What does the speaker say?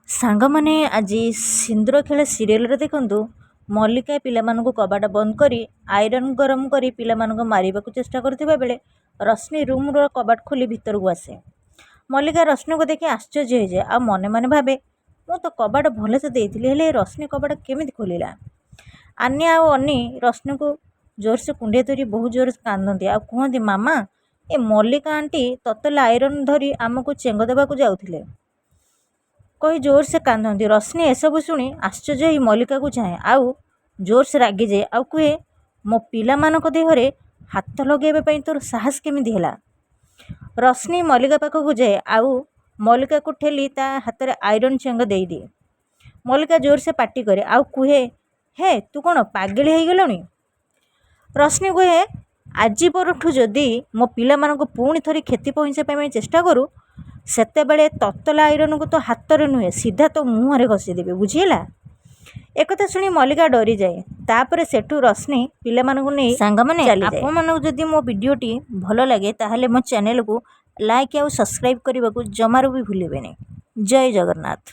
ସାଙ୍ଗମାନେ ଆଜି ସିନ୍ଦୁର ଖେଳ ସିରିଏଲରେ ଦେଖନ୍ତୁ ମଲ୍ଲିକା ପିଲାମାନଙ୍କୁ କବାଟ ବନ୍ଦ କରି ଆଇରନ୍ ଗରମ କରି ପିଲାମାନଙ୍କୁ ମାରିବାକୁ ଚେଷ୍ଟା କରୁଥିବା ବେଳେ ରଶ୍ମି ରୁମ୍ର କବାଟ ଖୋଲି ଭିତରକୁ ଆସେ। ମଲ୍ଲିକା ରଶ୍ମିକୁ ଦେଖି ଆଶ୍ଚର୍ଯ୍ୟ ହୋଇଯାଏ ଆଉ ମନେ ମନେ ଭାବେ, ମୁଁ ତ କବାଟ ଭଲସେ ଦେଇଥିଲି, ହେଲେ ରଶ୍ମି କବାଟ କେମିତି ଖୋଲିଲା? ଆନ୍ୟା ଆଉ ଅନି ରଶ୍ମିକୁ ଜୋରସେ କୁଣ୍ଡିଆ ଧରି ବହୁ ଜୋରସେ କାନ୍ଦନ୍ତି ଆଉ କୁହନ୍ତି, ମାମା, ଏ ମଲ୍ଲିକା ଆଣ୍ଟି ତତଲା ଆଇରନ୍ ଧରି ଆମକୁ ଚେଙ୍ଗ ଦେବାକୁ ଯାଉଥିଲେ କହି ଜୋରସେ କାନ୍ଦନ୍ତି। ରଶ୍ମି ଏସବୁ ଶୁଣି ଆଶ୍ଚର୍ଯ୍ୟ ହୋଇ ମଲ୍ଲିକାକୁ ଚାହେଁ ଆଉ ଜୋରସେ ରାଗିଯାଏ ଆଉ କୁହେ, ମୋ ପିଲାମାନଙ୍କ ଦେହରେ ହାତ ଲଗାଇବା ପାଇଁ ତୋର ସାହସ କେମିତି ହେଲା? ରଶ୍ମି ମଲ୍ଲିକା ପାଖକୁ ଯାଏ ଆଉ ମଲ୍ଲିକାକୁ ଠେଲି ତା ହାତରେ ଆଇରନ୍ ଚେଙ୍ଗ ଦେଇଦିଏ। ମଲ୍ଲିକା ଜୋରସେ ପାଟି କରେ ଆଉ କୁହେ, ହେ ତୁ କ'ଣ ପାଗଳି ହେଇଗଲଣି? ରଶ୍ମି କୁହେ, ଆଜି ପରଠୁ ଯଦି ମୋ ପିଲାମାନଙ୍କୁ ପୁଣି ଥରେ କ୍ଷତି ପହଞ୍ଚାଇବା ପାଇଁ ଚେଷ୍ଟା କରୁ, ସେତେବେଳେ ତତଲା ଆଇରନ୍କୁ ତ ହାତରେ ନୁହେଁ ସିଧା ତ ମୁହଁରେ ଘଷିଦେବେ, ବୁଝିହେଲା? ଏକଥା ଶୁଣି ମଲ୍ଲିକା ଡରିଯାଏ। ତାପରେ ସେଠୁ ରଶ୍ମି ପିଲାମାନଙ୍କୁ ନେଇ ସାଙ୍ଗମାନେ ଚାଲିଯାଏ। ଆପଣମାନଙ୍କୁ ଯଦି ମୋ ଭିଡ଼ିଓଟି ଭଲ ଲାଗେ ତାହେଲେ ମୋ ଚ୍ୟାନେଲକୁ ଲାଇକ୍ ଆଉ ସବସ୍କ୍ରାଇବ୍ କରିବାକୁ ଜମାରୁ ବି ଭୁଲିବେନି। ଜୟ ଜଗନ୍ନାଥ।